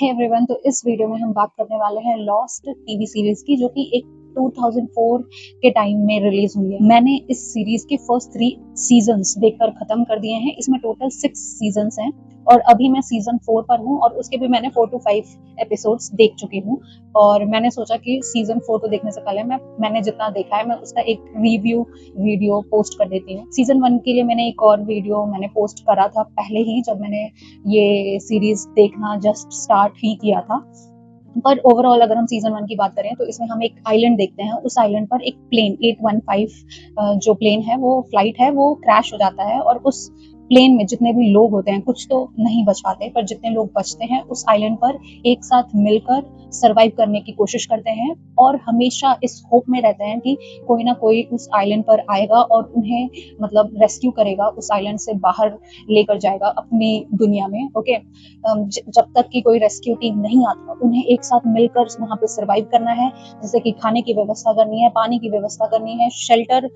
Hey everyone, तो इस video में हम बात करने वाले हैं लॉस्ट टीवी सीरीज की, जो कि एक 2004 के टाइम में रिलीज हुई है। मैंने इस सीरीज के फर्स्ट 3 सीजन्स देखकर खत्म कर दिए हैं। इसमें टोटल 6 सीजन्स हैं और अभी मैं सीजन 4 पर हूँ और उसके भी मैंने 4 to 5 एपिसोड्स देख चुकी हूँ। और मैंने सोचा कि सीजन 4 को देखने से पहले मैंने जितना देखा है मैं उसका एक रिव्यू वीडियो पोस्ट कर देती हूँ। सीजन 1 के लिए मैंने एक और वीडियो मैंने पोस्ट करा था पहले ही, जब मैंने ये सीरीज देखना जस्ट स्टार्ट ही किया था। पर ओवरऑल अगर हम सीजन 1 की बात करें तो इसमें हम एक आइलैंड देखते हैं। उस आइलैंड पर एक प्लेन 815 जो प्लेन है, वो फ्लाइट है, वो क्रैश हो जाता है और उस प्लेन में जितने भी लोग होते हैं, कुछ तो नहीं बच पाते, पर जितने लोग बचते हैं उस आइलैंड पर एक साथ मिलकर सरवाइव करने की कोशिश करते हैं और हमेशा इस होप में रहते हैं कि कोई ना कोई उस आइलैंड पर आएगा और उन्हें मतलब रेस्क्यू करेगा, उस आइलैंड से बाहर लेकर जाएगा अपनी दुनिया में। ओके, जब तक कि कोई रेस्क्यू टीम नहीं आता, उन्हें एक साथ मिलकर वहां पे सरवाइव करना है, जैसे कि खाने की व्यवस्था करनी है, पानी की व्यवस्था करनी है, शेल्टर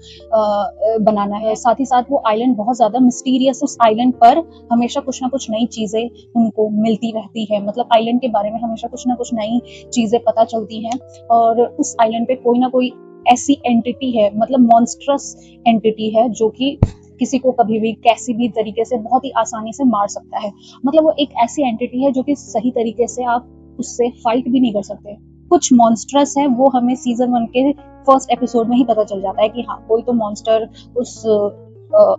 बनाना है। साथ ही साथ वो आइलैंड बहुत ज्यादा मिस्टीरियस, उस आइलैंड पर हमेशा कुछ ना कुछ नई चीजें उनको मिलती रहती है। मतलब आइलैंड के बारे में हमेशा कुछ ना कुछ नई चीजें पता चलती हैं और उस आइलैंड पे कोई ना कोई ऐसी एंटिटी है, मतलब मॉन्स्ट्रस एंटिटी है, जो कि किसी को कभी भी कैसी भी तरीके से बहुत ही आसानी से मार सकता है। मतलब वो एक ऐसी एंटिटी है जो कि सही तरीके से आप उससे फाइट भी नहीं कर सकते। कुछ मॉन्स्टर्स है, वो हमें सीजन 1 के फर्स्ट एपिसोड में ही पता चल जाता है कि हाँ, कोई तो मॉन्स्टर उस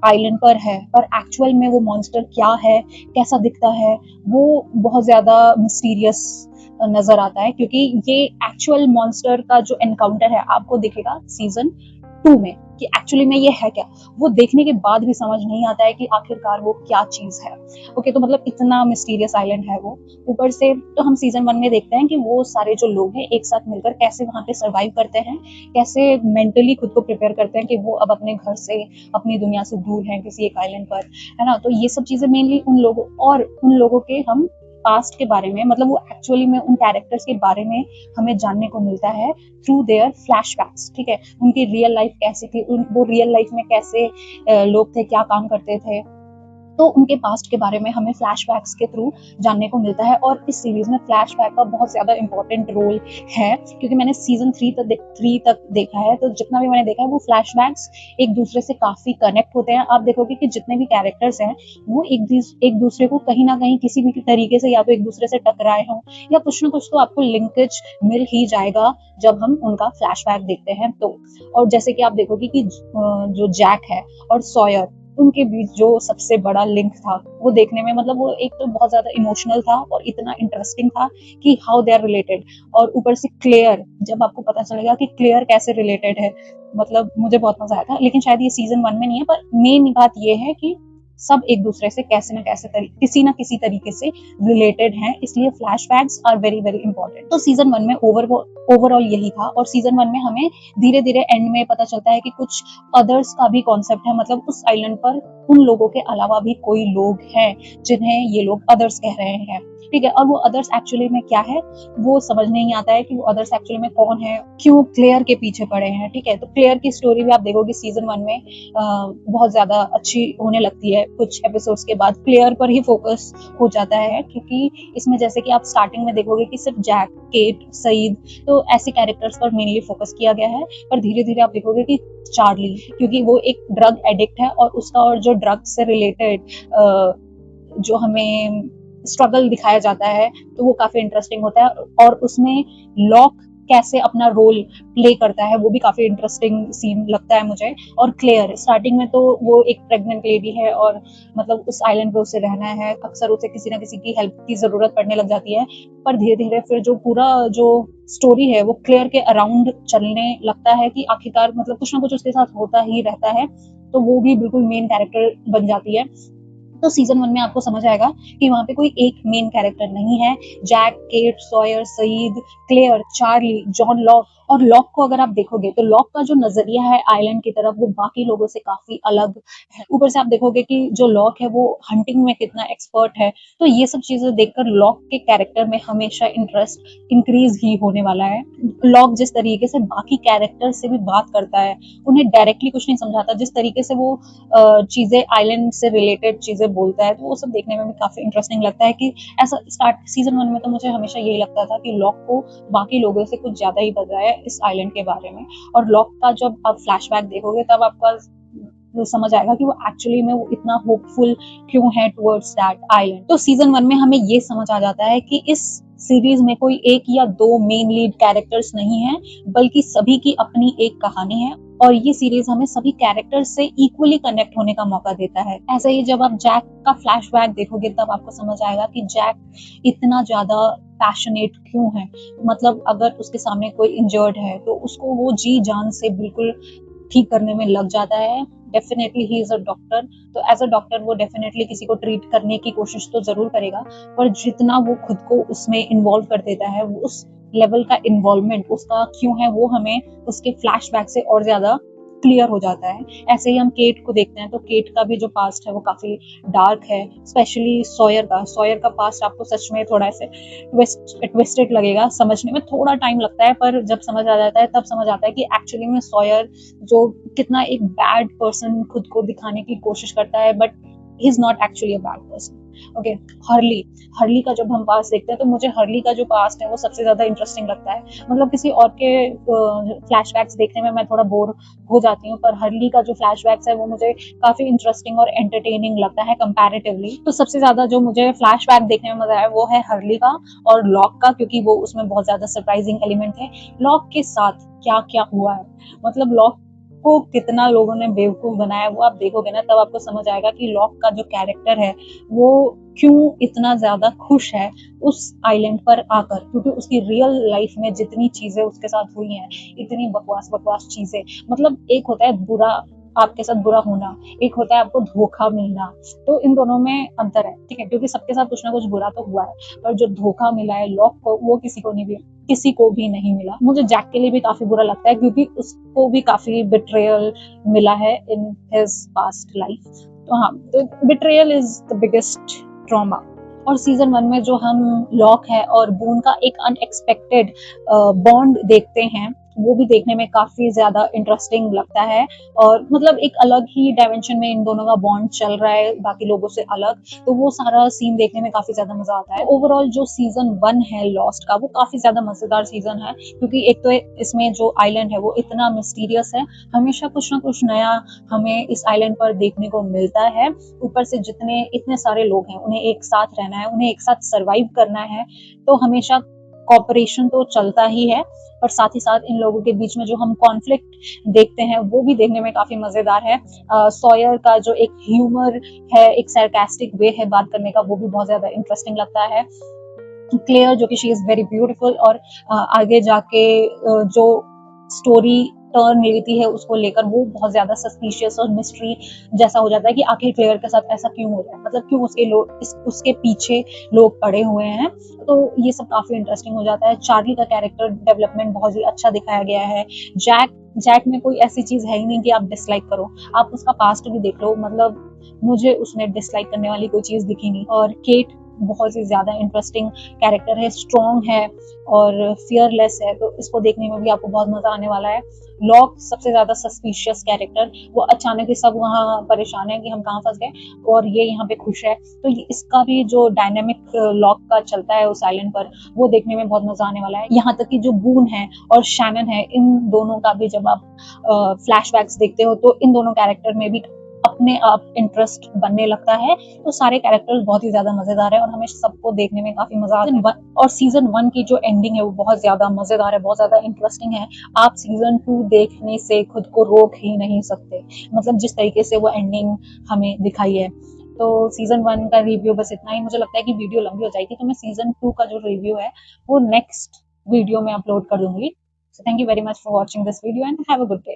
आइलैंड पर है, पर एक्चुअल में वो मॉन्स्टर क्या है, कैसा दिखता है, वो बहुत ज्यादा मिस्टीरियस नजर आता है। क्योंकि ये एक्चुअल मॉन्स्टर का जो एनकाउंटर है आपको दिखेगा सीजन 2 में कि एक्चुअली में ये है क्या, वो देखने के बाद भी समझ नहीं आता है कि आखिरकार वो क्या चीज है। ओके, तो मतलब इतना मिस्टीरियस आइलैंड है वो। ऊपर से तो हम सीजन 1 में देखते हैं कि वो सारे जो लोग हैं एक साथ मिलकर कैसे वहां पे सरवाइव करते हैं, कैसे मेंटली खुद को प्रिपेयर करते हैं कि वो अब अपने घर से, अपनी दुनिया से दूर हैं किसी एक आइलैंड पर, है ना। तो ये सब चीजें मेनली उन लोगों के हम पास्ट के बारे में, मतलब वो एक्चुअली में उन कैरेक्टर्स के बारे में हमें जानने को मिलता है थ्रू देयर फ्लैशबैक्स। ठीक है, उनकी रियल लाइफ कैसी थी, वो रियल लाइफ में कैसे लोग थे, क्या काम करते थे, तो उनके पास्ट के बारे में हमें फ्लैशबैक्स के थ्रू जानने को मिलता है। और इस सीरीज में फ्लैशबैक का बहुत ज्यादा इंपॉर्टेंट रोल है, क्योंकि मैंने सीजन 3 तक देखा है, तो जितना भी मैंने देखा है वो फ्लैशबैक्स एक दूसरे से काफी कनेक्ट होते हैं। आप देखोगे कि जितने भी कैरेक्टर्स हैं वो एक दूसरे को कहीं ना कहीं किसी भी तरीके से या तो एक दूसरे से टकराए हों, या कुछ ना कुछ तो आपको लिंकेज मिल ही जाएगा जब हम उनका फ्लैशबैक देखते हैं। तो और जैसे कि आप देखोगे कि जो जैक है और सॉयर, उनके बीच जो सबसे बड़ा लिंक था, वो देखने में मतलब वो एक तो बहुत ज्यादा इमोशनल था और इतना इंटरेस्टिंग था कि हाउ दे आर रिलेटेड। और ऊपर से क्लेयर, जब आपको पता चलेगा कि क्लेयर कैसे रिलेटेड है, मतलब मुझे बहुत मजा आया था। लेकिन शायद ये सीजन 1 में नहीं है, पर मेन बात ये है कि सब एक दूसरे से कैसे न कैसे किसी ना किसी तरीके से रिलेटेड हैं, इसलिए flashbacks are very very important. तो सीजन 1 में ओवरऑल यही था। और सीजन 1 में हमें धीरे धीरे एंड में पता चलता है कि कुछ अदर्स का भी कॉन्सेप्ट है, मतलब उस आइलैंड पर उन लोगों के अलावा भी कोई लोग हैं जिन्हें ये लोग अदर्स कह रहे हैं। ठीक है, और वो अदर्स एक्चुअली में क्या है वो समझ नहीं आता है कि वो अदर्स एक्चुअली में कौन है, क्यों क्लेयर के पीछे पड़े हैं। ठीक है, तो क्लेयर की स्टोरी भी आप देखोगे सीजन 1 में बहुत ज्यादा अच्छी होने लगती है। कुछ एपिसोड्स के बाद क्लेयर पर ही फोकस हो जाता है, क्योंकि इसमें जैसे कि आप स्टार्टिंग में देखोगे कि सिर्फ जैक, केट, सईद, तो ऐसे कैरेक्टर्स पर मेनली फोकस किया गया है। पर धीरे धीरे आप देखोगे कि चार्ली, क्योंकि वो एक ड्रग एडिक्ट है और उसका और जो ड्रग से रिलेटेड जो हमें स्ट्रगल दिखाया जाता है, तो वो काफी इंटरेस्टिंग होता है। और उसमें लॉक कैसे अपना रोल प्ले करता है, वो भी काफी इंटरेस्टिंग सीन लगता है मुझे। और क्लेयर, स्टार्टिंग में तो वो एक प्रेग्नेंट लेडी है और मतलब उस आइलैंड पे उसे रहना है, अक्सर उसे किसी ना किसी की हेल्प की जरूरत पड़ने लग जाती है। पर धीरे धीरे फिर जो पूरा जो स्टोरी है वो क्लेयर के अराउंड चलने लगता है कि आखिरकार मतलब कुछ ना कुछ उसके साथ होता ही रहता है, तो वो भी बिल्कुल मेन कैरेक्टर बन जाती है। तो सीजन 1 में आपको समझ आएगा कि वहां पे कोई एक मेन कैरेक्टर नहीं है। Jack, Kate, Sawyer, Sayid, Claire, Charlie, John Locke, और लॉक को अगर आप देखोगे तो लॉक का जो नजरिया है आइलैंड की तरफ वो बाकी लोगों से काफी अलग है। ऊपर से आप देखोगे कि जो लॉक है वो हंटिंग में कितना एक्सपर्ट है। तो ये सब चीजें देखकर लॉक के कैरेक्टर में हमेशा इंटरेस्ट इंक्रीज ही होने वाला है। लॉक जिस तरीके से बाकी कैरेक्टर से भी बात करता है, उन्हें डायरेक्टली कुछ नहीं समझाता, जिस तरीके से वो चीजें आइलैंड से रिलेटेड चीजें चीजें बोलता है, तो वो सब देखने में भी काफी इंटरेस्टिंग लगता है कि ऐसा स्टार्ट सीजन 1 में तो मुझे हमेशा यही लगता था कि लॉक को बाकी लोगों से कुछ ज्यादा ही पता है इस आइलैंड के बारे में। और लॉक का जब आप फ्लैशबैक देखोगे तब आपका समझ आएगा कि वो एक्चुअली में वो इतना होपफुल क्यों है टुवर्ड्स दैट आइलैंड। तो सीजन 1 में हमें ये समझ आ जाता है कि इस सीरीज में कोई एक या दो मेन लीड कैरेक्टर्स नहीं है, बल्कि सभी की अपनी एक कहानी है और ये सीरीज हमें सभी कैरेक्टर्स से इक्वली कनेक्ट होने का मौका देता है। ऐसे ही जब आप जैक का फ्लैशबैक देखोगे तब आपको समझ आएगा कि जैक इतना ज्यादा पैशनेट क्यों है। मतलब अगर उसके सामने कोई इंजर्ड है तो उसको वो जी जान से बिल्कुल ठीक करने में लग जाता है। Definitely he is a doctor, तो एज अ डॉक्टर वो डेफिनेटली किसी को ट्रीट करने की कोशिश तो जरूर करेगा, पर जितना वो खुद को उसमें इन्वॉल्व कर देता है, वो उस लेवल का इन्वॉल्वमेंट उसका क्यों है वो हमें उसके फ्लैशबैक से और ज्यादा क्लियर हो जाता है। ऐसे ही हम केट को देखते हैं तो केट का भी जो पास्ट है वो काफी डार्क है, स्पेशली सॉयर का पास्ट आपको सच में थोड़ा ऐसे ट्विस्टेड लगेगा, समझने में थोड़ा टाइम लगता है, पर जब समझ आ जाता है तब समझ आता है कि एक्चुअली में सॉयर जो कितना एक बैड पर्सन खुद को दिखाने की कोशिश करता है, but he is not actually a bad person. Okay, Hurley का जब हम पास्ट देखते हैं तो मुझे हर्ली का जो पास्ट है वो सबसे ज्यादा इंटरेस्टिंग लगता है। मतलब किसी और के फ्लैशबैक्स देखने में मैं थोड़ा बोर हो जाती हूँ, पर हर्ली का जो फ्लैशबैक्स है वो मुझे काफी इंटरेस्टिंग और एंटरटेनिंग लगता है कंपैरेटिवली। तो सबसे ज्यादा जो मुझे फ्लैशबैक देखने में मजा आया वो है हर्ली का और लॉक का, क्योंकि वो उसमें बहुत ज्यादा सरप्राइजिंग एलिमेंट है। लॉक के साथ क्या क्या हुआ है, मतलब लॉक को कितना लोगों ने बेवकूफ बनाया वो आप देखोगे ना तब आपको समझ आएगा कि लॉक का जो कैरेक्टर है वो क्यों इतना ज्यादा खुश है उस आइलैंड पर आकर, क्योंकि उसकी रियल लाइफ में जितनी चीजें उसके साथ हुई हैं, इतनी बकवास बकवास चीजें। मतलब एक होता है बुरा, आपके साथ बुरा होना, एक होता है आपको धोखा मिलना, तो इन दोनों में अंतर है, ठीक है, क्योंकि सबके साथ कुछ ना कुछ बुरा तो हुआ है, पर जो धोखा मिला है लॉक को वो किसी को भी नहीं मिला। मुझे जैक के लिए भी काफी बुरा लगता है क्योंकि उसको भी काफी बिट्रेयल मिला है इन हिज पास्ट लाइफ। तो हाँ, तो betrayal is the biggest trauma. और सीजन 1 में जो हम लॉक है और बून का एक अनएक्सपेक्टेड बॉन्ड देखते हैं वो भी देखने में काफी ज्यादा इंटरेस्टिंग लगता है, और मतलब एक अलग ही डायमेंशन में इन दोनों का बॉन्ड चल रहा है बाकी लोगों से अलग, तो वो सारा सीन देखने में काफी ज्यादा मजा आता है। ओवरऑल जो सीजन 1 है लॉस्ट का वो काफी ज्यादा मजेदार सीजन है, क्योंकि एक तो इसमें जो आइलैंड है वो इतना मिस्टीरियस है, हमेशा कुछ ना कुछ नया हमें इस आइलैंड पर देखने को मिलता है। ऊपर से जितने इतने सारे लोग हैं उन्हें एक साथ रहना है, उन्हें एक साथ सर्वाइव करना है, तो हमेशा कॉपरेशन तो चलता ही है, पर साथ ही साथ इन लोगों के बीच में जो हम कॉन्फ्लिक्ट देखते हैं वो भी देखने में काफी मजेदार है। सॉयर का जो एक ह्यूमर है, एक सरकास्टिक वे है बात करने का, वो भी बहुत ज्यादा इंटरेस्टिंग लगता है। क्लेयर जो कि शी इज वेरी ब्यूटीफुल, और आगे जाके जो स्टोरी टर्न लेती है उसको लेकर वो बहुत ज्यादा सस्पिशियस और मिस्ट्री जैसा हो जाता है कि आखिर क्लेयर के साथ ऐसा क्यों हो रहा है, मतलब क्यों उसके पीछे लोग पड़े हुए हैं, तो ये सब काफी इंटरेस्टिंग हो जाता है। चार्ली का कैरेक्टर डेवलपमेंट बहुत ही अच्छा दिखाया गया है। जैक में कोई ऐसी चीज है ही नहीं कि आप डिसलाइक करो, आप उसका पास्ट भी देख लो, मतलब मुझे उसमें डिसलाइक करने वाली कोई चीज दिखी नहीं। और केट बहुत ही ज्यादा इंटरेस्टिंग कैरेक्टर है, स्ट्रॉन्ग है और फियरलेस है, तो इसको देखने में भी आपको बहुत मजा आने वाला है। लॉक सबसे ज्यादा सस्पिशियस कैरेक्टर, वो अचानक ही सब वहाँ परेशान है कि हम कहाँ फंस गए और ये यहाँ पे खुश है, तो इसका भी जो डायनेमिक लॉक का चलता है उस आइलैंड पर वो देखने में बहुत मजा आने वाला है। यहाँ तक कि जो बून है और शैनन है, इन दोनों का भी जब आप फ्लैशबैक्स देखते हो तो इन दोनों कैरेक्टर में भी अपने आप इंटरेस्ट बनने लगता है, तो सारे कैरेक्टर्स बहुत ही ज्यादा मजेदार है और हमें सबको देखने में काफी मजा आता है। और सीजन 1 की जो एंडिंग है वो बहुत ज्यादा मजेदार है, बहुत ज्यादा इंटरेस्टिंग है, आप सीजन 2 देखने से खुद को रोक ही नहीं सकते, मतलब जिस तरीके से वो एंडिंग हमें दिखाई है। तो सीजन 1 का रिव्यू बस इतना ही। मुझे लगता है कि वीडियो लंबी हो जाएगी, तो मैं सीजन 2 का जो रिव्यू है वो नेक्स्ट वीडियो में अपलोड कर दूंगी। So thank you very much for watching this video and have a good day.